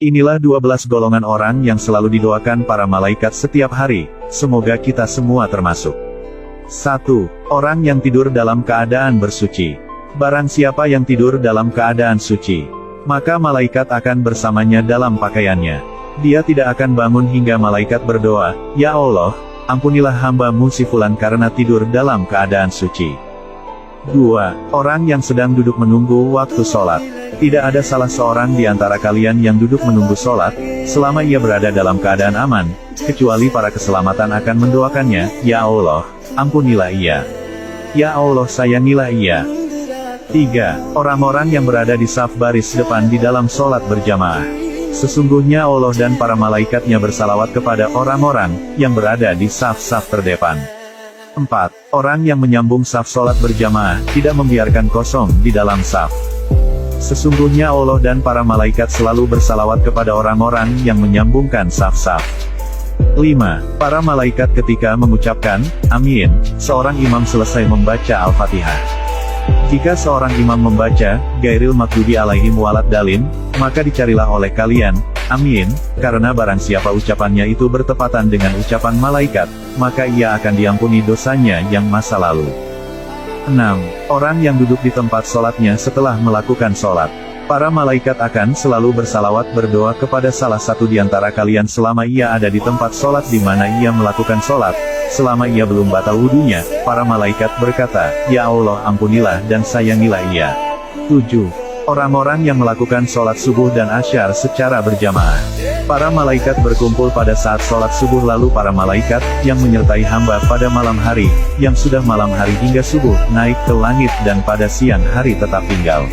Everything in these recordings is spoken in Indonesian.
Inilah 12 golongan orang yang selalu didoakan para malaikat setiap hari, semoga kita semua termasuk. 1. Orang yang tidur dalam keadaan bersuci. Barang siapa yang tidur dalam keadaan suci, maka malaikat akan bersamanya dalam pakaiannya. Dia tidak akan bangun hingga malaikat berdoa, "Ya Allah, ampunilah hamba-Mu si fulan karena tidur dalam keadaan suci." 2. Orang yang sedang duduk menunggu waktu sholat. Tidak ada salah seorang di antara kalian yang duduk menunggu sholat, selama ia berada dalam keadaan aman, kecuali para keselamatan akan mendoakannya, "Ya Allah, ampunilah ia. Ya Allah, sayangilah ia." 3. Orang-orang yang berada di saf baris depan di dalam sholat berjamaah. Sesungguhnya Allah dan para malaikatnya bersalawat kepada orang-orang yang berada di saf-saf terdepan. 4. Orang yang menyambung saf sholat berjamaah, tidak membiarkan kosong di dalam saf. Sesungguhnya Allah dan para malaikat selalu bersalawat kepada orang-orang yang menyambungkan saf-saf. 5. Para malaikat ketika mengucapkan, "Amin," seorang imam selesai membaca Al-Fatihah. Jika seorang imam membaca, "Gairil maghdubi alaihim waladdallin," maka dicarilah oleh kalian, "Amin," karena barang siapa ucapannya itu bertepatan dengan ucapan malaikat, maka ia akan diampuni dosanya yang masa lalu. 6. Orang yang duduk di tempat sholatnya setelah melakukan sholat. Para malaikat akan selalu bersalawat berdoa kepada salah satu di antara kalian selama ia ada di tempat sholat di mana ia melakukan sholat. Selama ia belum batal wudunya, para malaikat berkata, "Ya Allah, ampunilah dan sayangilah ia." 7. Orang-orang yang melakukan sholat subuh dan asyar secara berjamaah. Para malaikat berkumpul pada saat sholat subuh, lalu para malaikat yang menyertai hamba pada malam hari, yang sudah malam hari hingga subuh, naik ke langit dan pada siang hari tetap tinggal.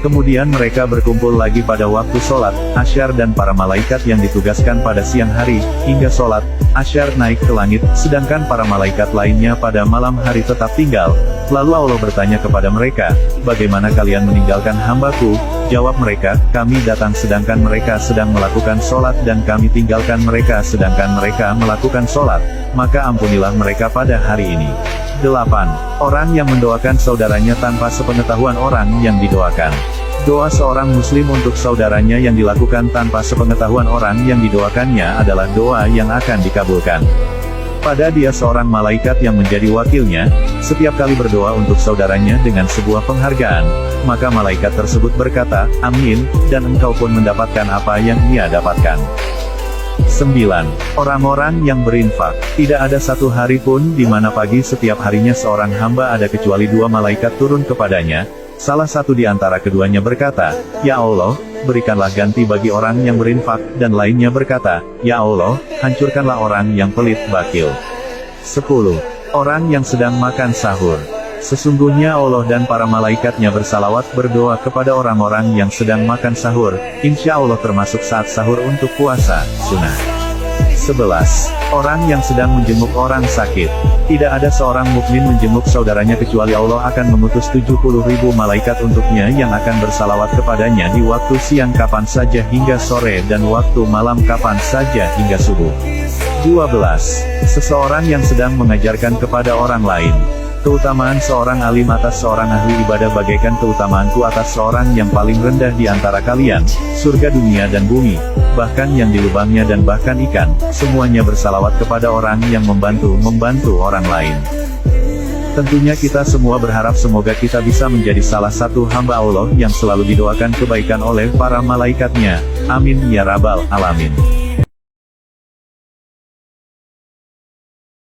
Kemudian mereka berkumpul lagi pada waktu sholat asyar, dan para malaikat yang ditugaskan pada siang hari, hingga sholat asyar naik ke langit, sedangkan para malaikat lainnya pada malam hari tetap tinggal. Lalu Allah bertanya kepada mereka, "Bagaimana kalian meninggalkan hambaku?" Jawab mereka, "Kami datang sedangkan mereka sedang melakukan sholat dan kami tinggalkan mereka sedangkan mereka melakukan sholat, maka ampunilah mereka pada hari ini." 8. Orang yang mendoakan saudaranya tanpa sepengetahuan orang yang didoakan. Doa seorang muslim untuk saudaranya yang dilakukan tanpa sepengetahuan orang yang didoakannya adalah doa yang akan dikabulkan. Pada dia seorang malaikat yang menjadi wakilnya, setiap kali berdoa untuk saudaranya dengan sebuah penghargaan, maka malaikat tersebut berkata, "Amin," dan engkau pun mendapatkan apa yang ia dapatkan. 9. Orang-orang yang berinfak. Tidak ada satu hari pun di mana pagi setiap harinya seorang hamba ada kecuali 2 malaikat turun kepadanya. Salah satu di antara keduanya berkata, "Ya Allah, berikanlah ganti bagi orang yang berinfak," dan lainnya berkata, "Ya Allah, hancurkanlah orang yang pelit bakil." 10. Orang yang sedang makan sahur. Sesungguhnya Allah dan para malaikatnya bersalawat berdoa kepada orang-orang yang sedang makan sahur, insya Allah termasuk saat sahur untuk puasa sunnah. 11. Orang yang sedang menjenguk orang sakit. Tidak ada seorang mukmin menjenguk saudaranya kecuali Allah akan mengutus 70.000 malaikat untuknya yang akan bersalawat kepadanya di waktu siang kapan saja hingga sore dan waktu malam kapan saja hingga subuh. 12. Seseorang yang sedang mengajarkan kepada orang lain. Keutamaan seorang alim atas seorang ahli ibadah bagaikan keutamaanku atas seorang yang paling rendah di antara kalian, surga dunia dan bumi, bahkan yang di lubangnya dan bahkan ikan, semuanya bersalawat kepada orang yang membantu orang lain. Tentunya kita semua berharap semoga kita bisa menjadi salah satu hamba Allah yang selalu didoakan kebaikan oleh para malaikatnya. Amin ya rabbal alamin.